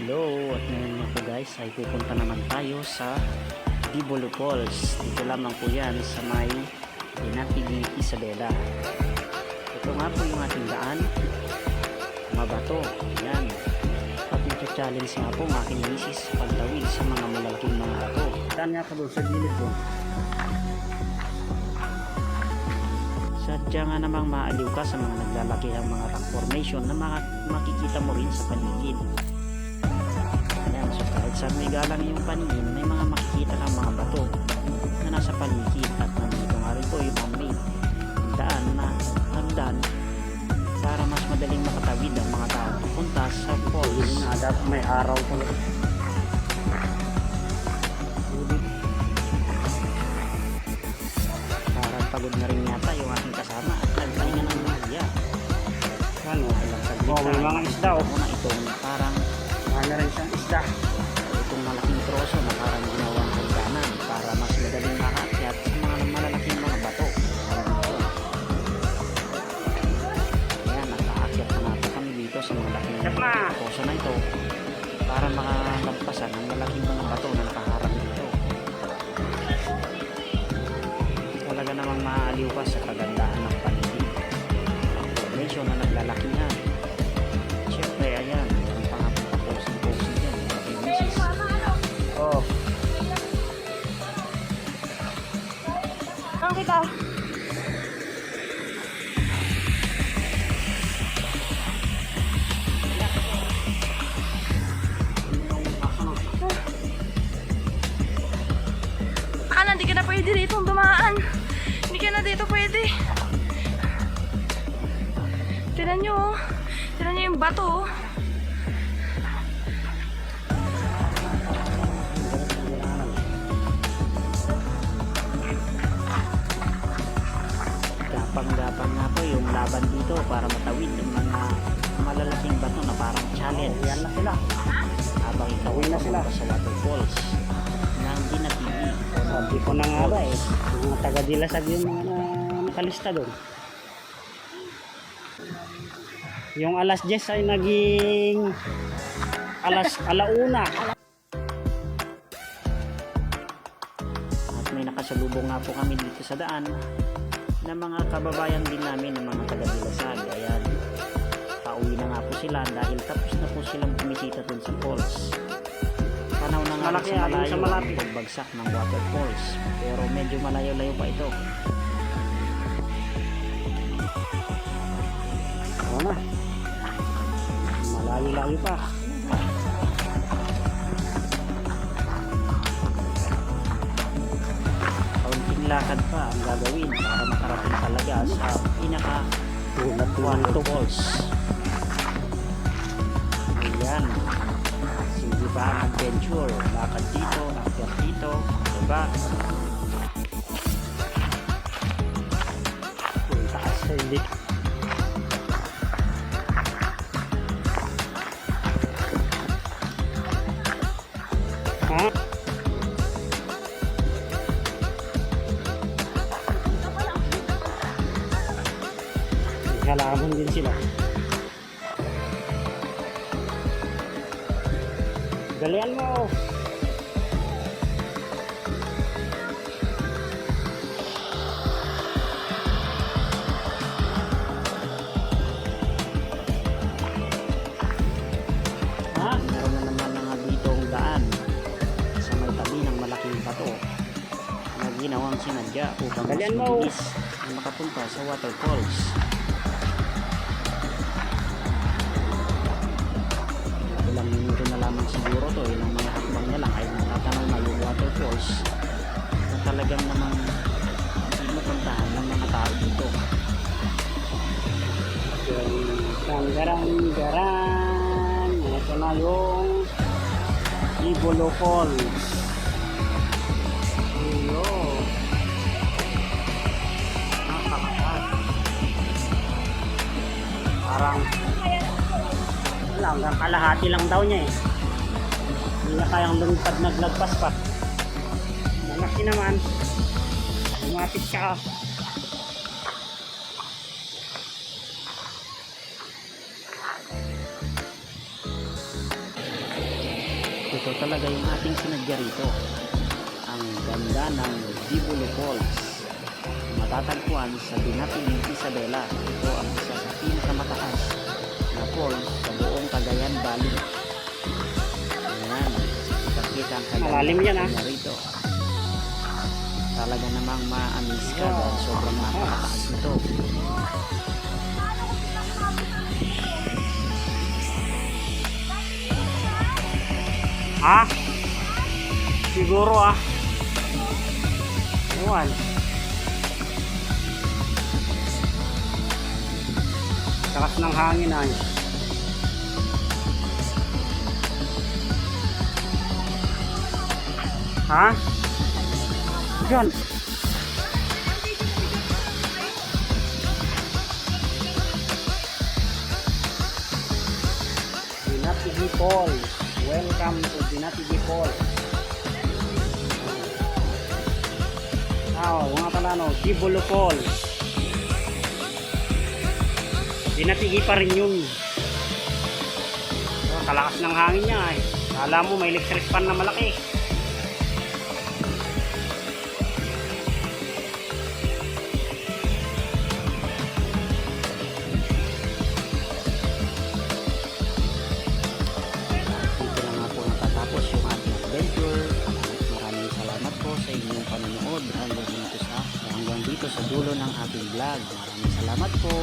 Hello, at ngayon nga po guys ay pupunta naman tayo sa Dibolo Falls. Dito lamang po yan sa may Binatigi, Isabela. Ito nga po yung ating daan, mabato. Yan. At nag-challenge nga po ang aking misis pagtawid sa mga malalaking mga bato. Saan nga ka doon sa gilid doon? Sadya nga namang maaliw ka sa mga naglalakihang mga rock formation na makikita mo rin sa paligid. Ayan, so kahit saan may galang yung paningin, may mga makikita kang mga bato na nasa paligid. At nandito nga rin po yung may daan na hagdan para mas madaling makatawid ang mga tao punta sa falls. Dapat may araw ko. Parang pagod na rin yata yung aking kasama at nagpahinga ng mahaya. Ano? Ilang saglit Oh, may mga isda oh. na itong parang Ano rin siyang isda. itong malaking troso na parang ginawang hagdanan para mas madaling makakyat sa mga malalaking mga bato. Ayan, nakaakyat na nga po kami dito sa mga laking troso na ito para makalagpasan ang malaking mga bato na nakaharap dito. Talaga namang maaaliw ka sa kagandahan ng paligid. Ang formation na naglalakihan. Siyempre, ayan, ang pangaposin-posin dyan, yung aking misis. Oh. Ang kita. Akala hindi ka na pwede dito dumaan. Hindi ka na dito pwede. Tignan nyo oh. Tignan nyo yung bato oh. Gapang-gapang nga po yung laban dito para matawid ng mga malalaking bato na parang challenge. Yan na sila. Habang ikaw Uwi na ay sila. papunta sa waterfalls ng Binatigi. Sabi ko na nga ba eh. Mga taga-dilasag yung mga nakalista doon. Yung alas 10 ay naging alauna. At may nakasalubong nga po kami dito sa daan na mga kababayan din namin ng mga taga-Dilasag. Ayan, pauwi na nga po sila dahil tapos na po silang bumisita dun sa falls. Tanaw na nga Malaki, sa alin malayo sa ang malapit. pagbagsak ng waterfalls, pero medyo malayo-layo pa ito. Oo na. Malayo-layo pa. Kaunting lakad pa ang gagawin para makarating talaga sa pinaka waterfalls. Ayan, sige pa ang adventure, lakad dito, akyat dito, diba? Yung taas sa hindi. Ha? Halaman din sila. Galian mo. Ha? Meron na naman na nga dito ang daan sa may tabi ng malaking bato na ginawang sinadya upang mas Dalian mo. mabilis na makapunta sa waterfalls. Ilang minuto na lamang siguro to, ilang mga hakbang na lang ay matatanaw na yung waterfalls na talagang namang pinupuntahan ng mga tao dito. Garang-garang. Ito na yung Dibolo Falls. Iyo. Nakakakat. Parang wala, hanggang kalahati lang daw niya eh. Hindi na kayang lumipad naglagpas pa. Malaki naman. Lumapit ka. ito talaga yung ating sinadya rito. Ang ganda ng Bibolo Falls. Matatagpuan sa Binating Isabela. Ito ang isa sa pinakamataas na falls sa buong Cagayan Valley. Ayan, kita ang Malalim yan, ah. niya rito. Talaga namang ma-amaze ka dahil sobrang napakataas nito. Ha? Siguro ah. Ewan. Takas ng hangin ay. Ha? Diyan. Binatigi Falls. Welcome to Binatigi Falls. Nga pala no, Bibolo Falls. Binatigi pa rin yun. Kalakas ng hangin niya eh. Kala mo may electric fan na malaki. Dito na nga po natatapos yung ating adventure. Maraming salamat po sa inyong panonood hanggang dito sa dulo ng ating vlog. Maraming salamat po.